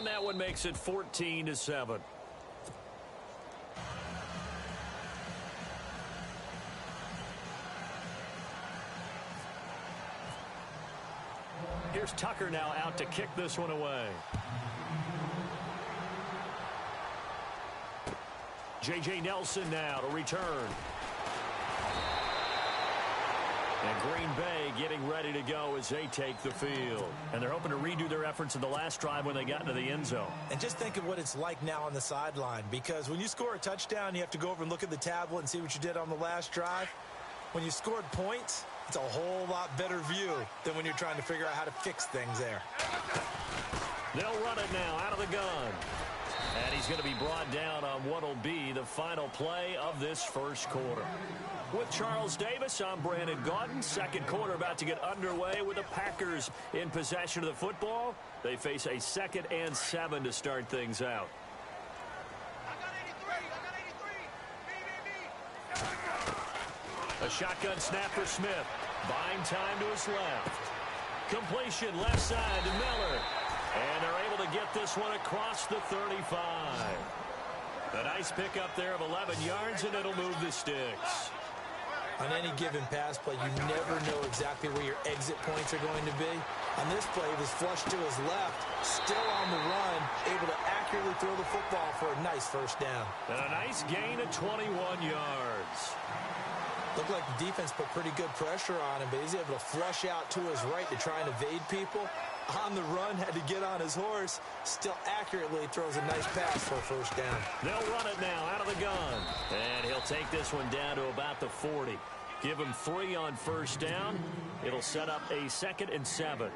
And that one makes it 14-7. Here's Tucker now out to kick this one away. J.J. Nelson now to return. And Green Bay getting ready to go as they take the field. And they're hoping to redo their efforts in the last drive when they got into the end zone. And just think of what it's like now on the sideline, because when you score a touchdown, you have to go over and look at the tablet and see what you did on the last drive. When you scored points, it's a whole lot better view than when you're trying to figure out how to fix things there. They'll run it now out of the gun. And he's going to be brought down on what will be the final play of this first quarter. With Charles Davis, I'm Brandon Gaudin. Second quarter about to get underway with the Packers in possession of the football. They face a 2nd and 7 to start things out. A shotgun snap for Smith. Buying time to his left. Completion left side to Miller. And they're able to get this one across the 35. A nice pickup there of 11 yards, and it'll move the sticks. On any given pass play, you never know exactly where your exit points are going to be. On this play, he was flushed to his left, still on the run, able to accurately throw the football for a nice first down. And a nice gain of 21 yards. Looked like the defense put pretty good pressure on him, but he's able to flush out to his right to try and evade people. On the run, had to get on his horse. Still accurately throws a nice pass for a first down. They'll run it now out of the gun. And he'll take this one down to about the 40. Give him 3 on first down. It'll set up a 2nd and 7.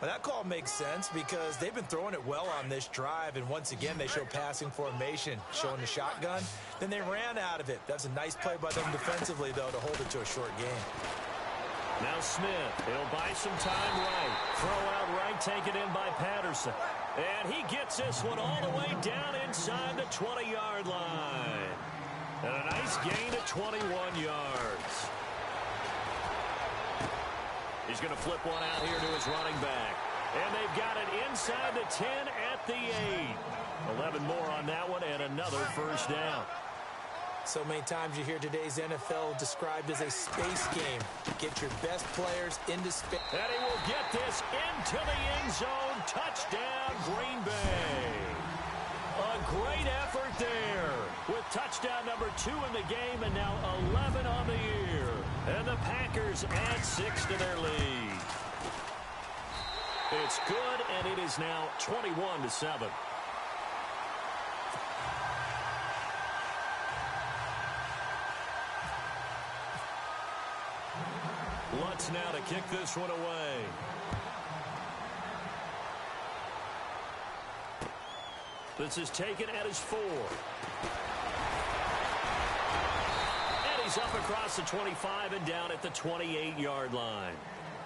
Well, that call makes sense because they've been throwing it well on this drive, and once again they show passing formation, showing the shotgun. Then they ran out of it. That's a nice play by them defensively, though, to hold it to a short game. Now Smith, he'll buy some time right. Throw out right, taken in by Patterson. And he gets this one all the way down inside the 20-yard line. And a nice gain of 21 yards. He's going to flip one out here to his running back. And they've got it inside the 10 at the 8. 11 more on that one and another first down. So many times you hear today's NFL described as a space game. Get your best players into space. And he will get this into the end zone. Touchdown, Green Bay. A great effort there with touchdown number 2 in the game and now 11 on the year. And the Packers add 6 to their lead. It's good, and it is now 21-7. Lutz now to kick this one away. This is taken at his 4. And he's up across the 25 and down at the 28-yard line.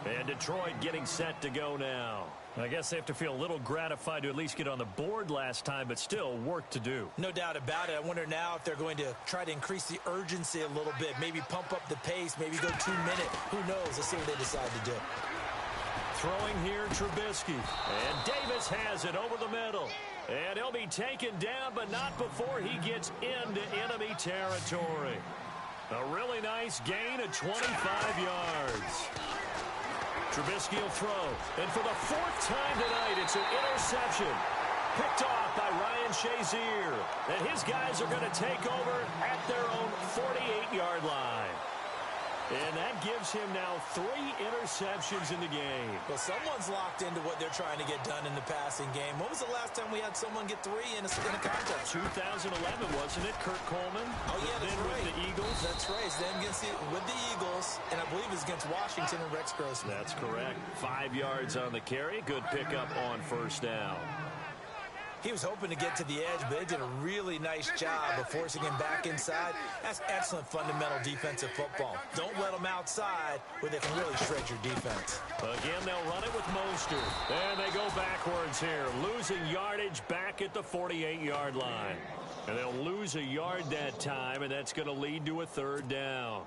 And Detroit getting set to go now. I guess they have to feel a little gratified to at least get on the board last time, but still work to do. No doubt about it. I wonder now if they're going to try to increase the urgency a little bit, maybe pump up the pace, maybe go 2 minute. Who knows? Let's see what they decide to do. Throwing here, Trubisky. And Davis has it over the middle. And he'll be taken down, but not before he gets into enemy territory. A really nice gain of 25 yards. Trubisky will throw. And for the 4th time tonight, it's an interception. Picked off by Ryan Shazier. And his guys are going to take over at their own 48-yard line. And that gives him now 3 interceptions in the game. Well, someone's locked into what they're trying to get done in the passing game. When was the last time we had someone get 3 in a contest? 2011, wasn't it? Kurt Coleman. Oh, yeah, that's then right. With the Eagles. That's right. It's then with the Eagles, and I believe it's against Washington and Rex Grossman. That's correct. 5 yards on the carry. Good pickup on first down. He was hoping to get to the edge, but they did a really nice job of forcing him back inside. That's excellent fundamental defensive football. Don't let them outside where they can really shred your defense. Again, they'll run it with Mostert. And they go backwards here, losing yardage back at the 48-yard line. And they'll lose a yard that time, and that's going to lead to a 3rd down.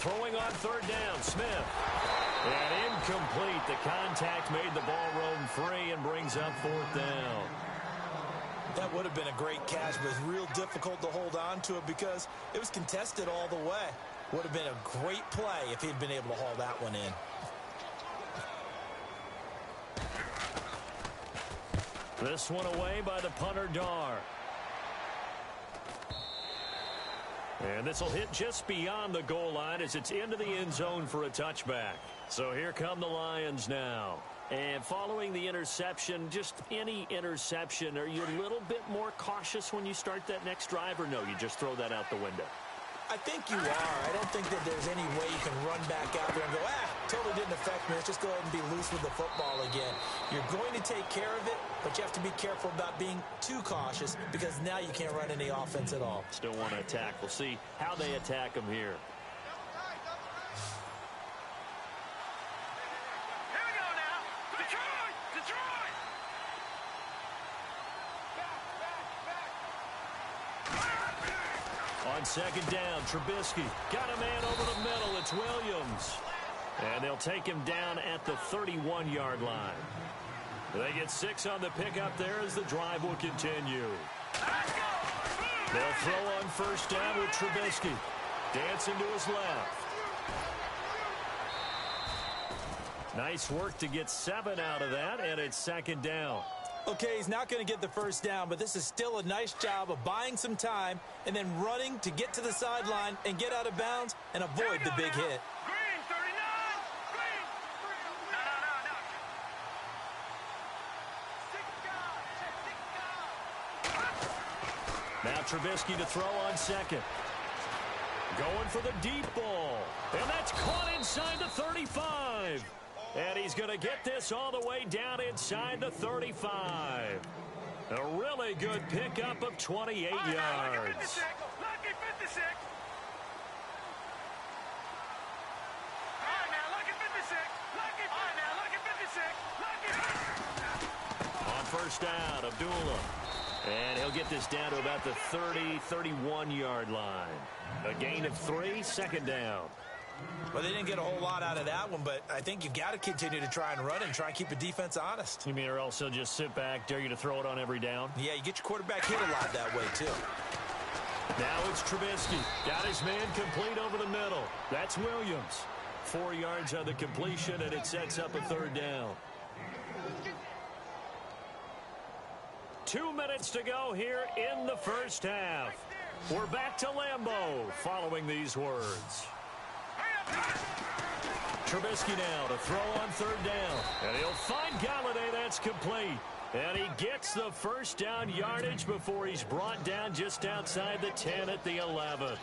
Throwing on third down, Smith. And incomplete. The contact made the ball roam free and brings up fourth down. That would have been a great catch, but it's real difficult to hold on to it because it was contested all the way. Would have been a great play if he'd been able to haul that one in. This one away by the punter, Dar. And this will hit just beyond the goal line as it's into the end zone for a touchback. So here come the Lions now. And following the interception, just any interception, are you a little bit more cautious when you start that next drive, or no, you just throw that out the window? I think you are. I don't think that there's any way you can run back out there and go, totally didn't affect me. Let's just go ahead and be loose with the football again. You're going to take care of it, but you have to be careful about being too cautious because now you can't run any offense at all. Still want to attack. We'll see how they attack them here. On second down, Trubisky got a man over the middle. It's Williams. And they'll take him down at the 31-yard line. They get 6 on the pickup there as the drive will continue. They'll throw on first down with Trubisky. Dancing to his left. Nice work to get 7 out of that, and it's second down. Okay, he's not going to get the first down, but this is still a nice job of buying some time and then running to get to the sideline and get out of bounds and avoid the big hit. Green, 39! Green! No. Now Trubisky to throw on second. Going for the deep ball. And that's caught inside the 35. And he's going to get this all the way down inside the 35. A really good pickup of 28 yards. Lucky 56. Lucky 56. All right, now, lucky 56. Lucky. All right, now, lucky 56. Lucky. On first down, Abdullah. And he'll get this down to about the 30, 31-yard line. A gain of 3, second down. Well, they didn't get a whole lot out of that one, but I think you've got to continue to try and run and try and keep the defense honest. You mean or also just sit back, dare you to throw it on every down? Yeah, you get your quarterback hit a lot that way, too. Now it's Trubisky. Got his man complete over the middle. That's Williams. 4 yards on the completion, and it sets up a third down. 2 minutes to go here in the first half. We're back to Lambeau following these words. Trubisky now to throw on third down. And he'll find Galladay. That's complete. And he gets the first down yardage before he's brought down just outside the 10 at the 11.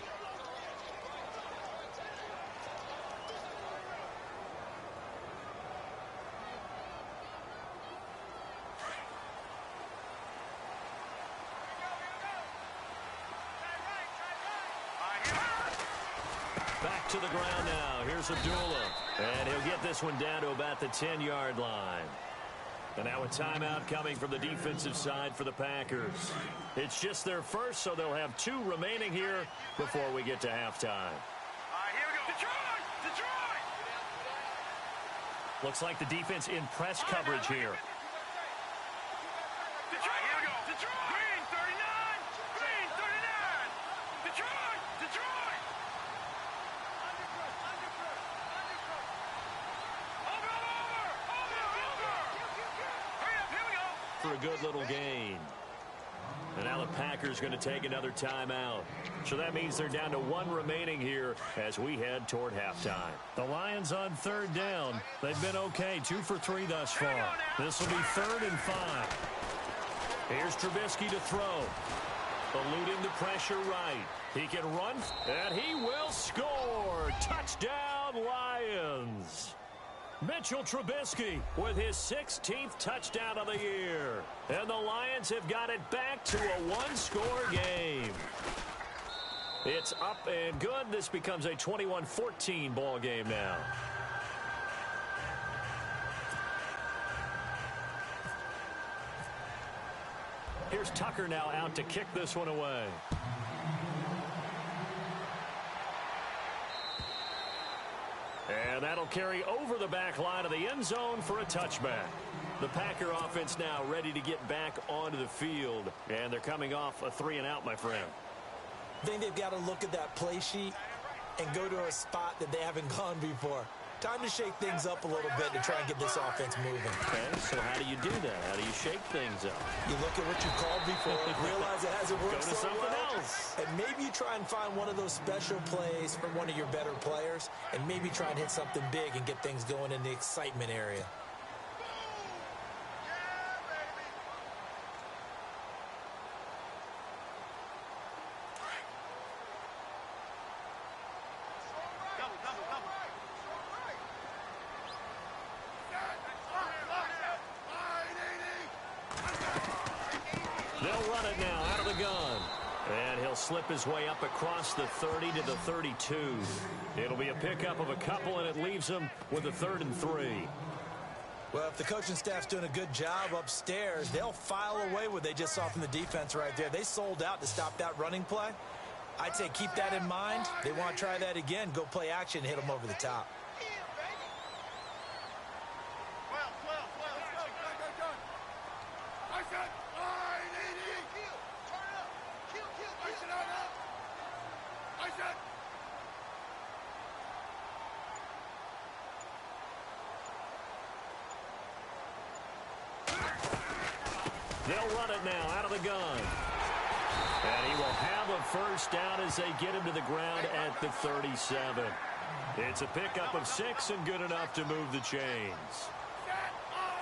Back to the ground now. Here's Abdullah. And he'll get this one down to about the 10-yard line. And now a timeout coming from the defensive side for the Packers. It's just their first, so they'll have 2 remaining here before we get to halftime. All right, here we go. Detroit! Detroit! Looks like the defense in press coverage here. Detroit! Here we go. Detroit! Green, 39! Green, 39! Detroit! Detroit! For a good little gain. And now the Packers going to take another timeout. So that means they're down to 1 remaining here as we head toward halftime. The Lions on third down. They've been okay, 2 for 3 thus far. This will be 3rd and 5. Here's Trubisky to throw. Eluding the pressure right. He can run, and he will score. Touchdown, Lions. Mitchell Trubisky with his 16th touchdown of the year. And the Lions have got it back to a 1-score game. It's up and good. This becomes a 21-14 ball game now. Here's Tucker now out to kick this one away. And that'll carry over the back line of the end zone for a touchback. The Packer offense now ready to get back onto the field. And they're coming off a 3-and-out, my friend. I think they've got to look at that play sheet and go to a spot that they haven't gone before. Time to shake things up a little bit to try and get this offense moving. Okay, so how do you do that? How do you shake things up? You look at what you called before, realize it hasn't worked Go to so something well, else. and maybe you try and find one of those special plays from one of your better players, and maybe try and hit something big and get things going in the excitement area. They'll run it now out of the gun. And he'll slip his way up across the 30 to the 32. It'll be a pickup of a couple, and it leaves him with a 3rd and 3. Well, if the coaching staff's doing a good job upstairs, they'll file away what they just saw from the defense right there. They sold out to stop that running play. I'd say keep that in mind. They want to try that again. Go play action and hit them over the top. They'll run it now out of the gun. And he will have a first down as they get him to the ground at the 37. It's a pickup of 6 and good enough to move the chains.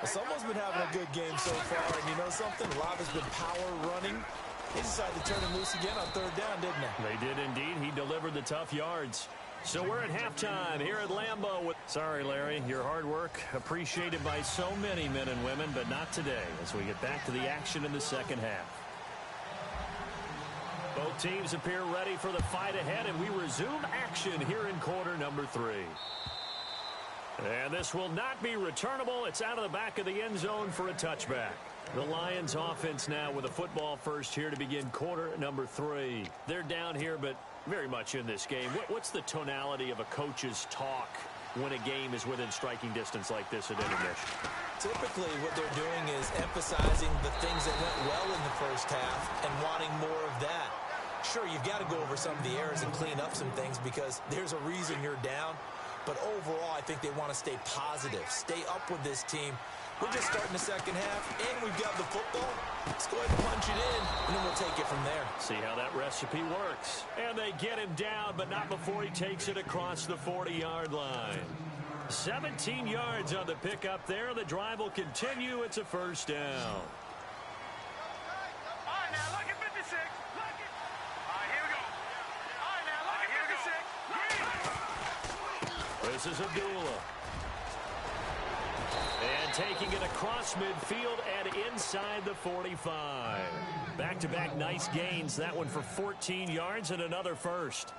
Well, someone's been having a good game so far, and you know something? A lot has been power running. They decided to turn him loose again on 3rd down, didn't they? They did indeed. He delivered the tough yards. So we're at halftime here at Lambeau. Sorry, Larry, your hard work appreciated by so many men and women, but not today as we get back to the action in the second half. Both teams appear ready for the fight ahead, and we resume action here in quarter number 3. And this will not be returnable. It's out of the back of the end zone for a touchback. The Lions offense now with a football first here to begin quarter number 3. They're down here, but very much in this game. What's the tonality of a coach's talk when a game is within striking distance like this at intermission? Typically, what they're doing is emphasizing the things that went well in the first half and wanting more of that. Sure, you've got to go over some of the errors and clean up some things because there's a reason you're down. But overall, I think they want to stay positive, stay up with this team. We're just starting the second half, and we've got the football. Let's go ahead and punch it in, and then we'll take it from there. See how that recipe works. And they get him down, but not before he takes it across the 40-yard line. 17 yards on the pickup there. The drive will continue. It's a first down. All right, now look at 56. Look it. All right, here we go. All right, now look at 56. This is Abdullah. And taking it across midfield and inside the 45. Back-to-back nice gains. That one for 14 yards and another first.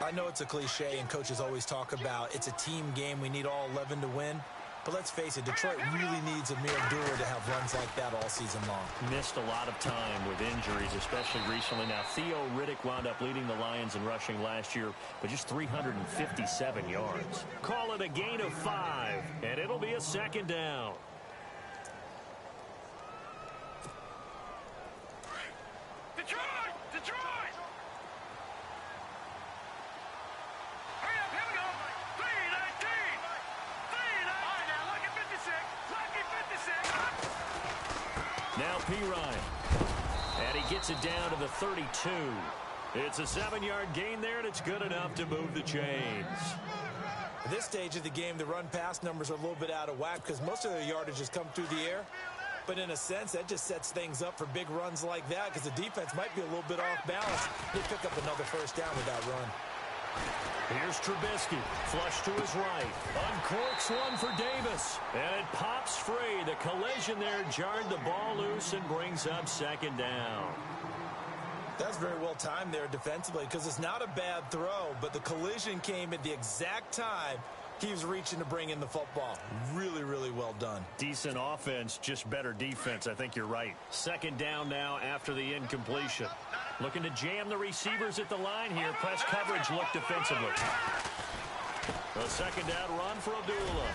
I know it's a cliche, and coaches always talk about it's a team game. We need all 11 to win. But let's face it, Detroit really needs Amir Abdullah to have runs like that all season long. Missed a lot of time with injuries, especially recently. Now, Theo Riddick wound up leading the Lions in rushing last year, but just 357 yards. Call it a gain of 5, and it'll be a second down. Detroit! Detroit! Hurry up, here we go. 319. 319. All right, now look at 56. Lucky 56. Now Pirine. And he gets it down to the 32. It's a 7-yard gain there, and it's good enough to move the chains. At this stage of the game, the run-pass numbers are a little bit out of whack because most of their yardage has come through the air. But in a sense, that just sets things up for big runs like that because the defense might be a little bit off balance. They pick up another first down with that run. Here's Trubisky, flush to his right. Uncorks one for Davis, and it pops free. The collision there jarred the ball loose and brings up second down. That's very well timed there defensively because it's not a bad throw, but the collision came at the exact time he was reaching to bring in the football. Really, really well done. Decent offense, just better defense. I think you're right. Second down now after the incompletion. Looking to jam the receivers at the line here. Press coverage look defensively. A second down run for Abdullah.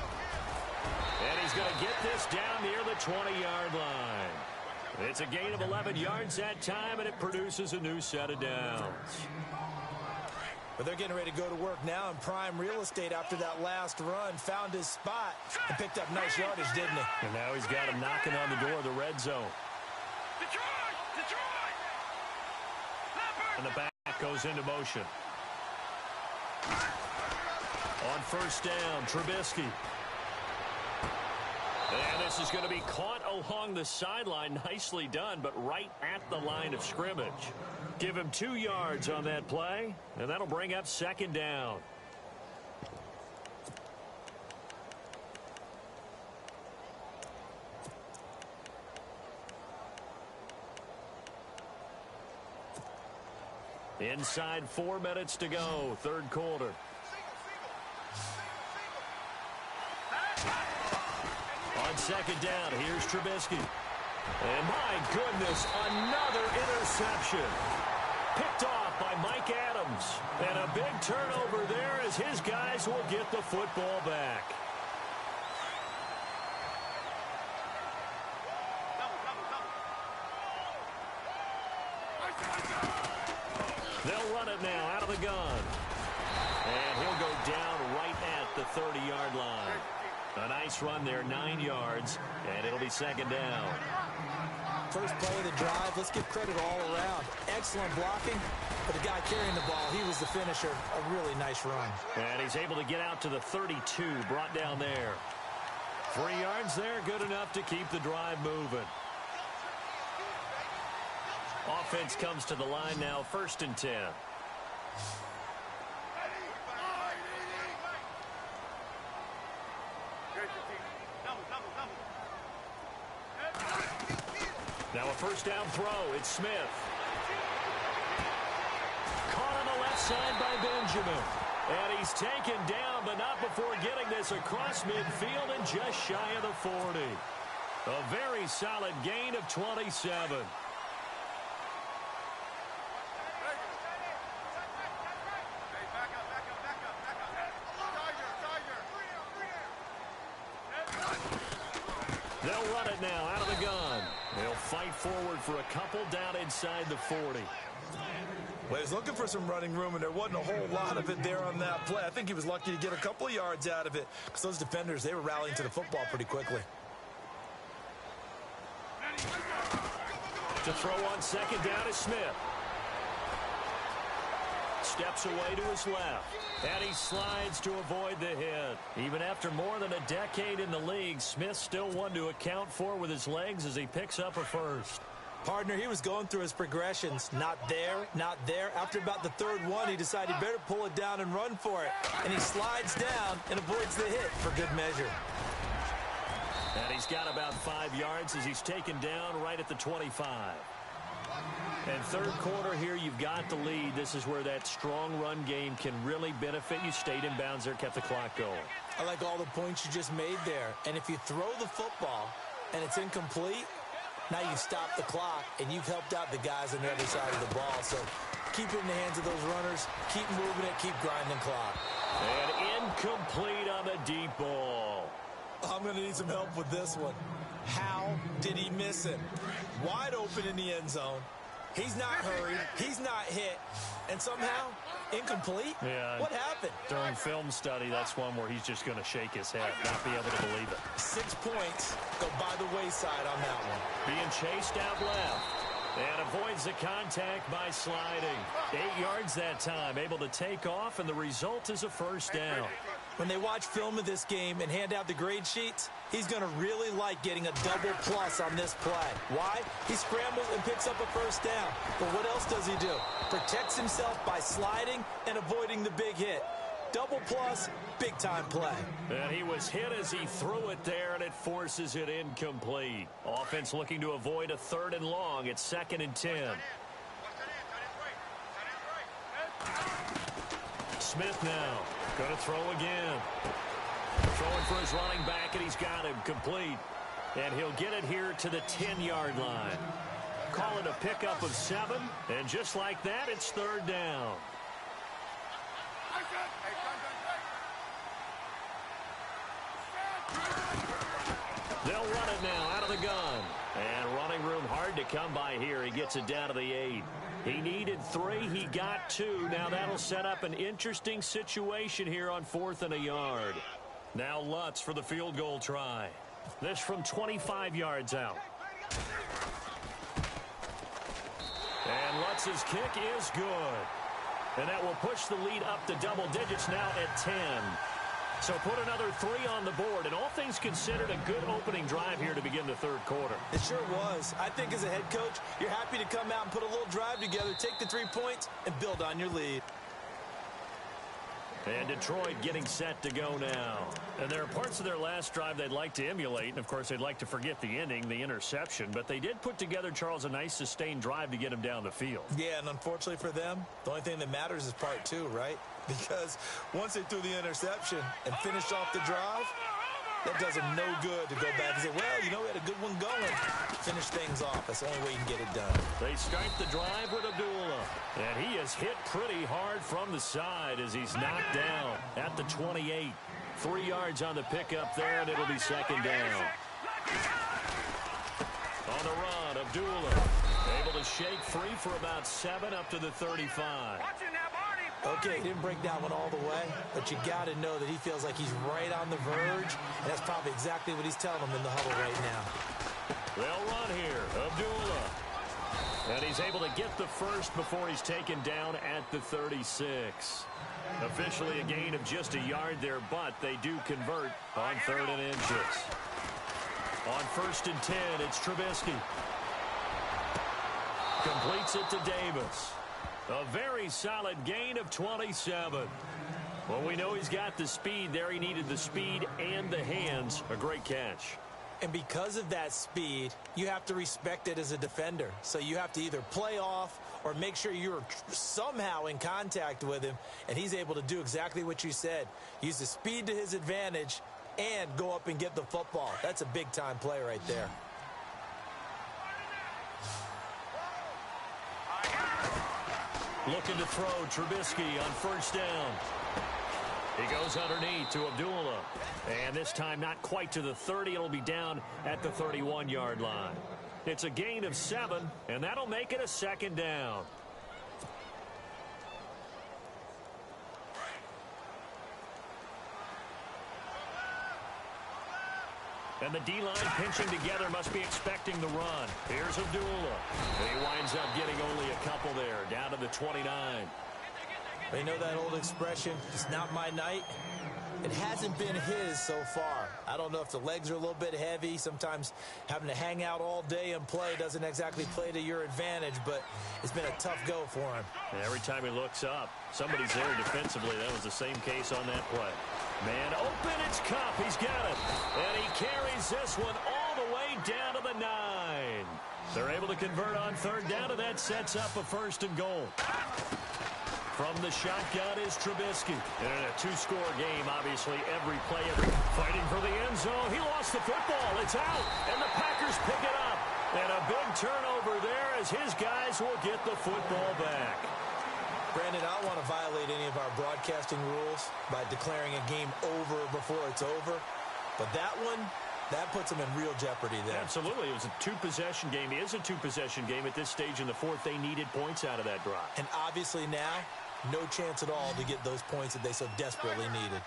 And he's going to get this down near the 20-yard line. It's a gain of 11 yards that time, and it produces a new set of downs. But they're getting ready to go to work now in prime real estate after that last run. Found his spot and picked up nice yardage, didn't he? And now he's got him knocking on the door of the red zone. Detroit! Detroit! And the back goes into motion. On first down, Trubisky. And this is going to be caught along the sideline. Nicely done, but right at the line of scrimmage. Give him 2 yards on that play, and that'll bring up second down. Inside 4 minutes to go, third quarter. On second down, here's Trubisky. And my goodness, another interception. Picked off by Mike Adams. And a big turnover there as his guys will get the football back. They'll run it now out of the gun. And he'll go down right at the 30-yard line. A nice run there, 9 yards, and it'll be second down. First play of the drive, let's give credit all around. Excellent blocking, but the guy carrying the ball, he was the finisher. A really nice run. And he's able to get out to the 32, brought down there. 3 yards there, good enough to keep the drive moving. Offense comes to the line now, 1st and 10. Now a first down throw. It's Smith. Caught on the left side by Benjamin. And he's taken down, but not before getting this across midfield and just shy of the 40. A very solid gain of 27. They'll run it now out of the gun. They'll fight forward for a couple down inside the 40. Well, he was looking for some running room, and there wasn't a whole lot of it there on that play. I think he was lucky to get a couple of yards out of it because those defenders, they were rallying to the football pretty quickly. To throw on second down is Smith. Steps away to his left. And he slides to avoid the hit. Even after more than a decade in the league, Smith still one to account for with his legs as he picks up a first. Partner, he was going through his progressions. Not there, not there. After about the third one, he decided he better pull it down and run for it. And he slides down and avoids the hit for good measure. And he's got about 5 yards as he's taken down right at the 25. And third quarter here, you've got the lead. This is where that strong run game can really benefit you. Stayed in bounds there, kept the clock going. I like all the points you just made there. And if you throw the football and it's incomplete, now you stop the clock and you've helped out the guys on the other side of the ball. So keep it in the hands of those runners. Keep moving it. Keep grinding clock. And incomplete on the deep ball. I'm going to need some help with this one. How did he miss it? Wide open in the end zone. He's not hurried. He's not hit. And somehow, incomplete? Yeah. What happened? During film study, that's one where he's just going to shake his head, not be able to believe it. 6 points go by the wayside on that one. Being chased out left. And avoids the contact by sliding. 8 yards that time, able to take off, and the result is a first down. When they watch film of this game and hand out the grade sheets, he's going to really like getting a double plus on this play. Why? He scrambles and picks up a first down. But what else does he do? Protects himself by sliding and avoiding the big hit. Double plus, big-time play. And he was hit as he threw it there, and it forces it incomplete. Offense looking to avoid a 3rd and long. It's 2nd and 10. Smith now. Going to throw again. Throwing for his running back, and he's got him complete. And he'll get it here to the 10-yard line. Call it a pickup of 7, and just like that, it's 3rd down. it now out of the gun. And running room hard to come by here. He gets it down to the 8. He needed 3. He got 2. Now that'll set up an interesting situation here on 4th and a yard. Now Lutz for the field goal try. This from 25 yards out. And Lutz's kick is good. And that will push the lead up to double digits now at 10. So put another 3 on the board. And all things considered, a good opening drive here to begin the third quarter. It sure was. I think as a head coach, you're happy to come out and put a little drive together, take the 3 points, and build on your lead. And Detroit getting set to go now. And there are parts of their last drive they'd like to emulate. And, of course, they'd like to forget the ending, the interception. But they did put together, Charles, a nice sustained drive to get him down the field. Yeah, and unfortunately for them, the only thing that matters is part 2, right? Because once they threw the interception and finished off the drive, that does them no good to go back and say, well, you know, we had a good one going. Finish things off. That's the only way you can get it done. They start the drive with Abdullah. And he is hit pretty hard from the side as he's knocked down at the 28. 3 yards on the pickup there, and it'll be second down. On the run, Abdullah able to shake free for about 7 up to the 35. Okay, he didn't break that one all the way, but you got to know that he feels like he's right on the verge, and that's probably exactly what he's telling them in the huddle right now. They'll run here. Abdullah. And he's able to get the first before he's taken down at the 36. Officially a gain of just a yard there, but they do convert on 3rd and inches. On 1st and 10, it's Trubisky. Completes it to Davis. A very solid gain of 27. Well, we know he's got the speed there. He needed the speed and the hands. A great catch. And because of that speed, you have to respect it as a defender. So you have to either play off or make sure you're somehow in contact with him. And he's able to do exactly what you said. Use the speed to his advantage and go up and get the football. That's a big-time play right there. Looking to throw Trubisky on 1st down. He goes underneath to Abdullah. And this time not quite to the 30. It'll be down at the 31-yard line. It's a gain of 7, and that'll make it a 2nd down. And the D-line pinching together, must be expecting the run. Here's Abdullah. He winds up getting only a couple there, down to the 29. They know that old expression, it's not my night. It hasn't been his so far. I don't know if the legs are a little bit heavy. Sometimes having to hang out all day and play doesn't exactly play to your advantage, but it's been a tough go for him. And every time he looks up, somebody's there defensively. That was the same case on that play. Man open, it's Kupp. He's got it. And he carries this one all the way down to the 9. They're able to convert on 3rd down, and that sets up a 1st and goal. From the shotgun is Trubisky. And in a 2-score game, obviously, every play, fighting for the end zone. He lost the football. It's out, and the Packers pick it up. And a big turnover there as his guys will get the football back. Brandon, I don't want to violate any of our broadcasting rules by declaring a game over before it's over. But that one, that puts them in real jeopardy there. Absolutely. It was a 2-possession game. It is a 2-possession game at this stage in the 4th. They needed points out of that drive. And obviously now, no chance at all to get those points that they so desperately needed.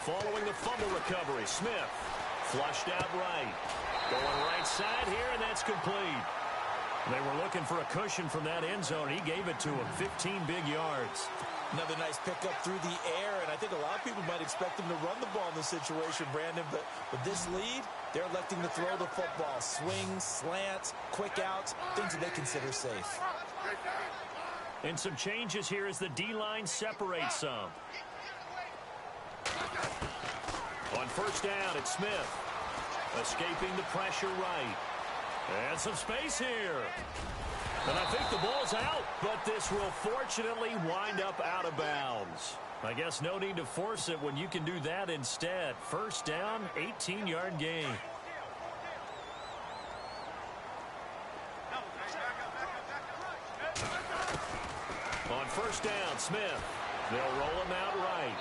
Following the fumble recovery, Smith flushed out right. Going right side here, and that's complete. They were looking for a cushion from that end zone. He gave it to him. 15 big yards. Another nice pickup through the air, and I think a lot of people might expect him to run the ball in this situation, Brandon, but with this lead, they're electing to throw the football. Swings, slants, quick outs, things that they consider safe. And some changes here as the D-line separates some. On 1st down, it's Smith. Escaping the pressure right. And some space here. And I think the ball's out, but this will fortunately wind up out of bounds. I guess no need to force it when you can do that instead. 1st down, 18-yard gain. On 1st down, Smith. They'll roll him out right.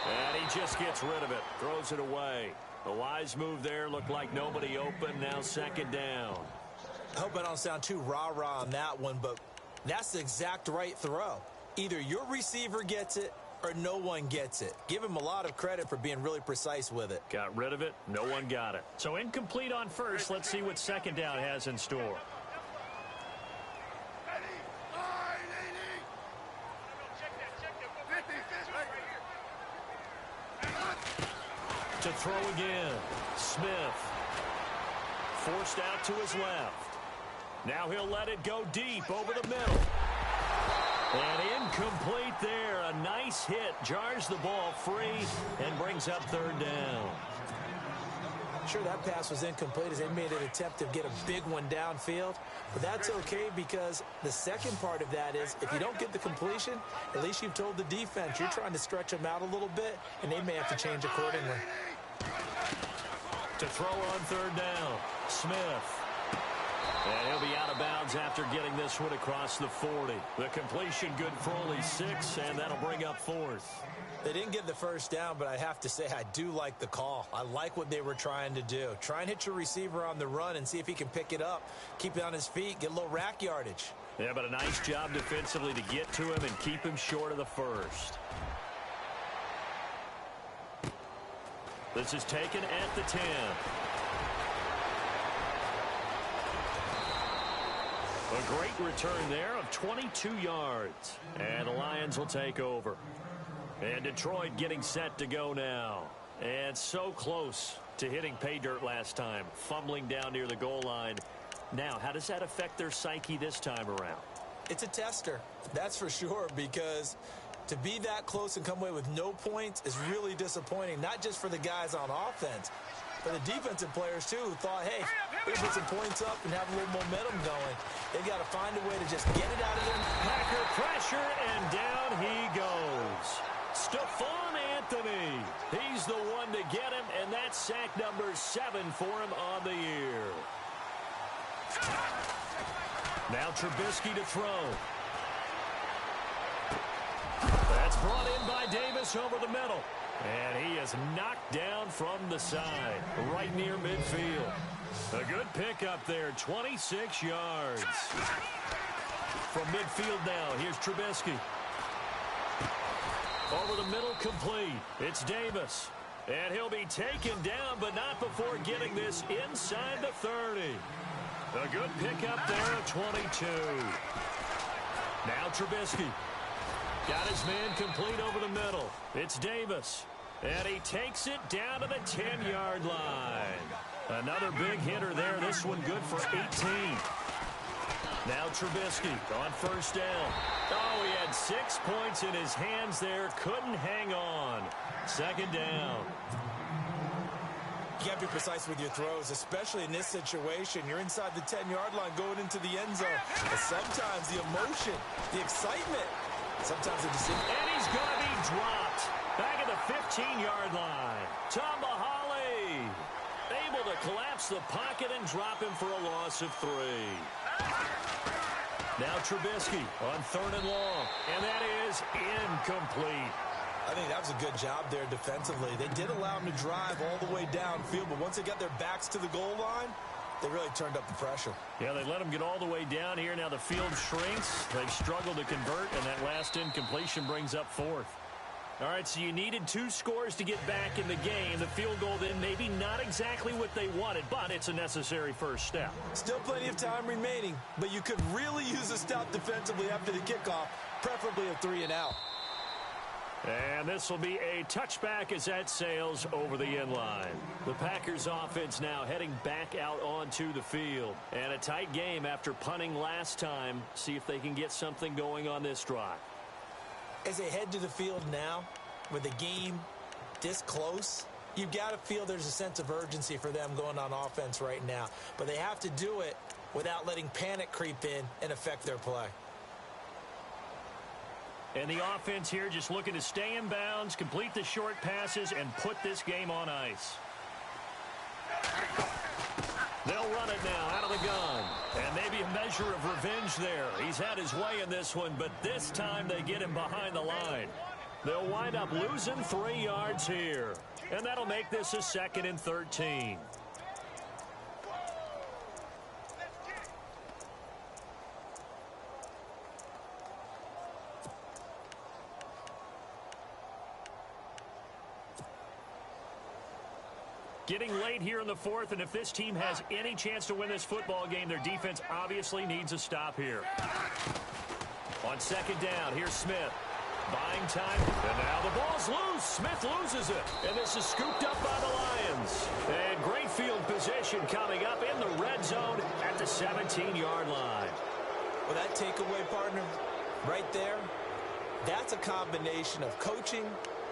And he just gets rid of it. Throws it away. A wise move there. Looked like nobody open. Now second down. I hope I don't sound too rah-rah on that one, but that's the exact right throw. Either your receiver gets it or no one gets it. Give him a lot of credit for being really precise with it. Got rid of it. No one got it. So incomplete on first. Let's see what second down has in store. To throw again. Smith. Forced out to his left. Now he'll let it go deep over the middle. And incomplete there. A nice hit. Jars the ball free and brings up third down. Sure, that pass was incomplete as they made an attempt to get a big one downfield. But that's okay because the second part of that is if you don't get the completion, at least you've told the defense you're trying to stretch them out a little bit, and they may have to change accordingly. To throw on third down, Smith. And he'll be out of bounds after getting this one across the 40. The completion good for only 6, and that'll bring up fourth. They didn't get the first down, but I have to say I do like the call. I like what they were trying to do. Try and hit your receiver on the run and see if he can pick it up, keep it on his feet, get a little rack yardage. Yeah, but a nice job defensively to get to him and keep him short of the first. This is taken at the 10. A great return there of 22 yards. And the Lions will take over. And Detroit getting set to go now. And so close to hitting pay dirt last time. Fumbling down near the goal line. Now, how does that affect their psyche this time around? It's a tester, that's for sure, because to be that close and come away with no points is really disappointing, not just for the guys on offense, but the defensive players, too, who thought, hey, we can put some points up and have a little momentum going. They've got to find a way to just get it out of them. Packer pressure, and down he goes. Stephon Anthony. He's the one to get him, and that's sack number 7 for him on the year. Now Trubisky to throw. That's brought in by Davis over the middle. And he is knocked down from the side, right near midfield. A good pickup there, 26 yards. From midfield now, here's Trubisky. Over the middle, complete. It's Davis. And he'll be taken down, but not before getting this inside the 30. A good pickup there at 22. Now Trubisky. Got his man complete over the middle. It's Davis. And he takes it down to the 10-yard line. Another big hitter there. This one good for 18. Now Trubisky on first down. Oh, he had 6 points in his hands there. Couldn't hang on. Second down. You got to be precise with your throws, especially in this situation. You're inside the 10-yard line going into the end zone. But sometimes the emotion, the excitement, sometimes the decision. And he's going to be dropped. Back at the 15-yard line. Tambahali able to collapse the pocket and drop him for a loss of 3. Now Trubisky on third and long. And that is incomplete. I think that was a good job there defensively. They did allow him to drive all the way downfield, but once they got their backs to the goal line, they really turned up the pressure. Yeah, they let him get all the way down here. Now the field shrinks. They've struggled to convert, and that last incompletion brings up fourth. All right, so you needed 2 scores to get back in the game. The field goal then maybe not exactly what they wanted, but it's a necessary first step. Still plenty of time remaining, but you could really use a stop defensively after the kickoff, preferably a 3 and out. And this will be a touchback as that sails over the end line. The Packers offense now heading back out onto the field. And a tight game after punting last time. See if they can get something going on this drive. As they head to the field now, with the game this close, you've got to feel there's a sense of urgency for them going on offense right now. But they have to do it without letting panic creep in and affect their play. And the offense here just looking to stay in bounds, complete the short passes, and put this game on ice. They'll run it now out of the gun. And maybe a measure of revenge there. He's had his way in this one, but this time they get him behind the line. They'll wind up losing 3 yards here. And that'll make this a 2nd and 13. Getting late here in the 4th, and if this team has any chance to win this football game, their defense obviously needs a stop here. On 2nd down, here's Smith. Buying time, and now the ball's loose. Smith loses it, and this is scooped up by the Lions. And great field position coming up in the red zone at the 17-yard line. Well, that takeaway, partner, right there, that's a combination of coaching,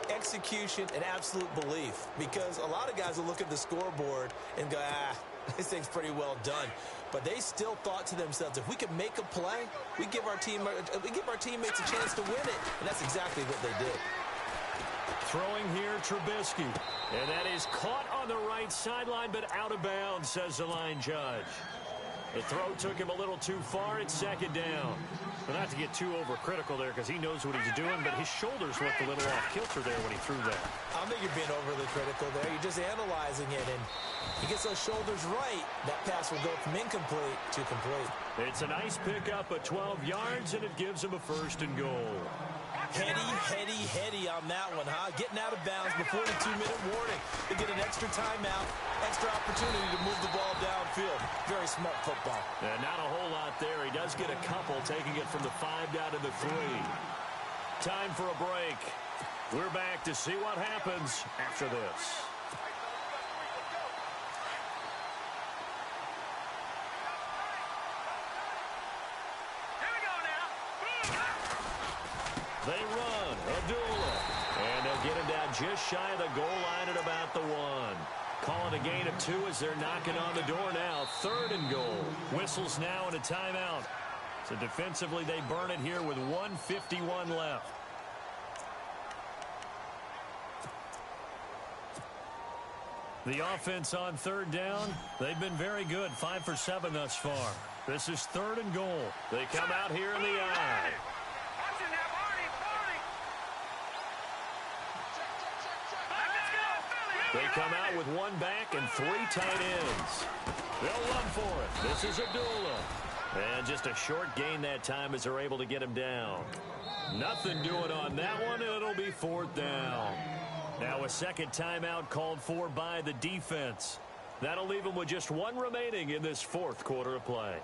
execution, and absolute belief. Because a lot of guys will look at the scoreboard and go, this thing's pretty well done. But they still thought to themselves, if we can make a play, we give our teammates a chance to win it. And that's exactly what they did. Throwing here, Trubisky. And that is caught on the right sideline, but out of bounds, says the line judge. The throw took him a little too far. It's 2nd down. Well, not to get too overcritical there because he knows what he's doing, but his shoulders looked a little off kilter there when he threw that. I don't think you're being overly critical there. You're just analyzing it, and he gets those shoulders right. That pass will go from incomplete to complete. It's a nice pickup at 12 yards, and it gives him a 1st and goal. Heady on that one, huh? Getting out of bounds before the 2-minute warning. They get an extra timeout, extra opportunity to move the ball downfield. Very smart football. And not a whole lot there. He does get a couple, taking it from the 5 down to the 3. Time for a break. We're back to see what happens after this. They run, Abdullah, and they'll get him down just shy of the goal line at about the 1. Calling a gain of 2 as they're knocking on the door now. 3rd and goal. Whistles now and a timeout. So defensively, they burn it here with 1:51 left. The offense on 3rd down, they've been very good. 5 for 7 thus far. This is 3rd and goal. They come out here in the eye. They come out with 1 back and 3 tight ends. They'll run for it. This is Abdullah. And just a short gain that time as they're able to get him down. Nothing doing on that one, and it'll be 4th down. Now a 2nd timeout called for by the defense. That'll leave them with just 1 remaining in this 4th quarter of play.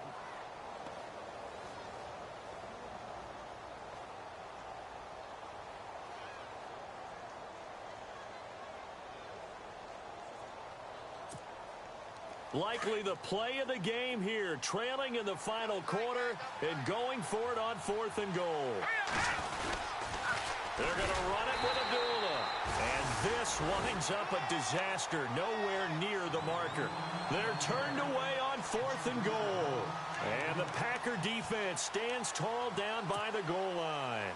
Likely the play of the game here, trailing in the final quarter and going for it on 4th and goal. They're going to run it with Abdullah. And this winds up a disaster, nowhere near the marker. They're turned away on 4th and goal. And the Packer defense stands tall down by the goal line.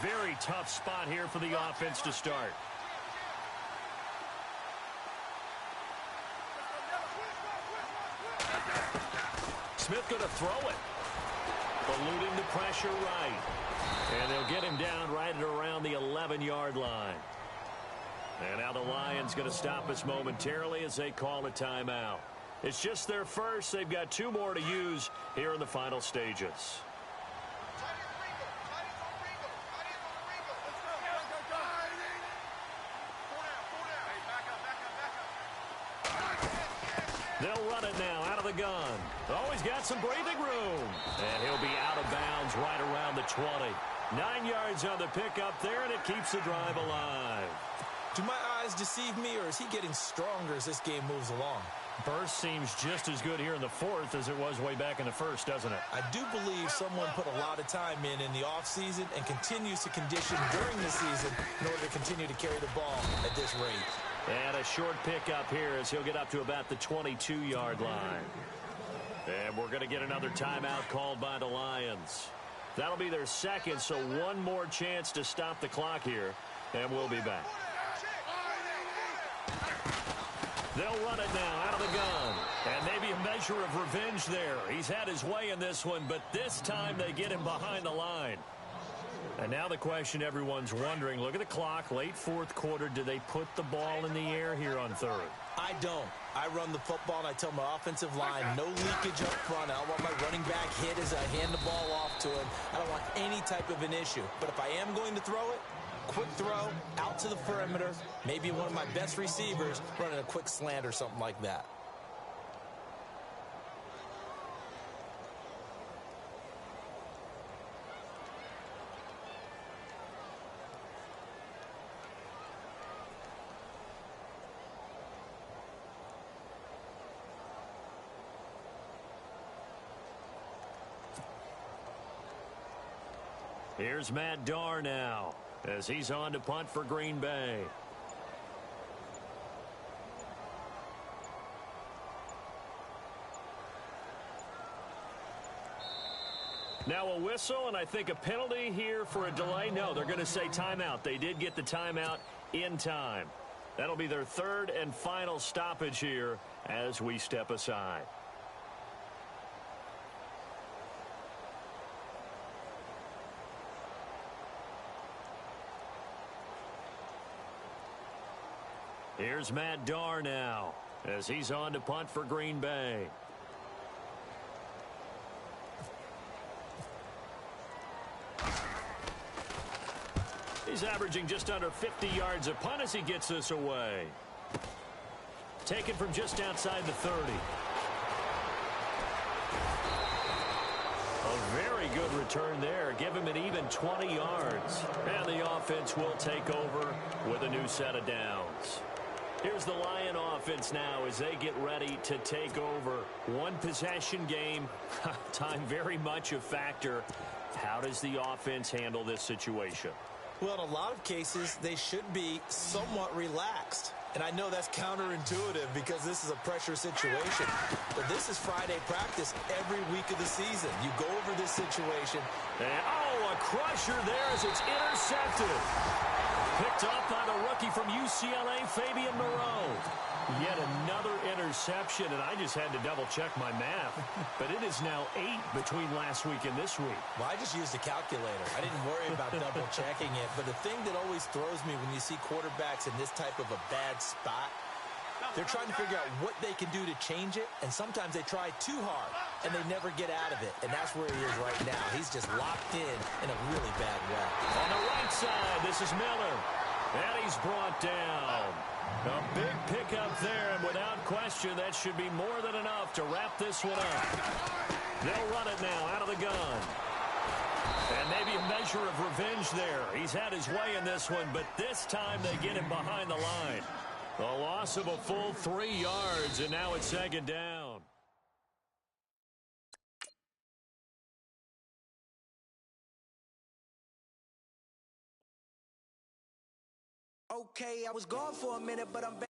Very tough spot here for the offense to start. Smith going to throw it. Eluding the pressure right. And they'll get him down right at around the 11-yard line. And now the Lions going to stop us momentarily as they call a timeout. It's just their first. They've got 2 more to use here in the final stages. They'll run it now out of the gun. Oh, he's got some breathing room. And he'll be out of bounds right around the 20. 9 yards on the pickup there, and it keeps the drive alive. Do my eyes deceive me, or is he getting stronger as this game moves along? Burst seems just as good here in the 4th as it was way back in the 1st, doesn't it? I do believe someone put a lot of time in the offseason and continues to condition during the season in order to continue to carry the ball at this rate. And a short pickup here as he'll get up to about the 22-yard line. And we're going to get another timeout called by the Lions. That'll be their 2nd, so 1 more chance to stop the clock here, and we'll be back. They'll run it now out of the gun. And maybe a measure of revenge there. He's had his way in this one, but this time they get him behind the line. And now the question everyone's wondering, look at the clock, late fourth quarter. Do they put the ball in the air here on third? I don't. I run the football, and I tell my offensive line, no leakage up front. I don't want my running back hit as I hand the ball off to him. I don't want any type of an issue. But if I am going to throw it, quick throw, out to the perimeter, maybe one of my best receivers running a quick slant or something like that. Here's Matt Darr now as he's on to punt for Green Bay. Now a whistle, and I think a penalty here for a delay. No, they're going to say timeout. They did get the timeout in time. That'll be their third and final stoppage here as we step aside. Here's Matt Darr now as he's on to punt for Green Bay. He's averaging just under 50 yards a punt as he gets this away. Taken from just outside the 30. A very good return there. Give him an even 20 yards. And the offense will take over with a new set of downs. Here's the Lion offense now as they get ready to take over. One possession game. Time very much a factor. How does the offense handle this situation? Well, in a lot of cases, they should be somewhat relaxed. And I know that's counterintuitive because this is a pressure situation. But this is Friday practice every week of the season. You go over this situation. And, oh, a crusher there as it's intercepted. Picked up by the rookie from UCLA, Fabian Moreau. Yet another interception, and I just had to double-check my math. But it is now 8 between last week and this week. Well, I just used a calculator. I didn't worry about double-checking it. But the thing that always throws me when you see quarterbacks in this type of a bad spot, they're trying to figure out what they can do to change it, and sometimes they try too hard, and they never get out of it. And that's where he is right now. He's just locked in a really bad way. On the right side, this is Miller. And he's brought down. A big pickup there, and without question, that should be more than enough to wrap this one up. They'll run it now out of the gun. And maybe a measure of revenge there. He's had his way in this one, but this time they get him behind the line. A loss of a full 3 yards, and now it's second down. Okay, I was gone for a minute, but I'm back.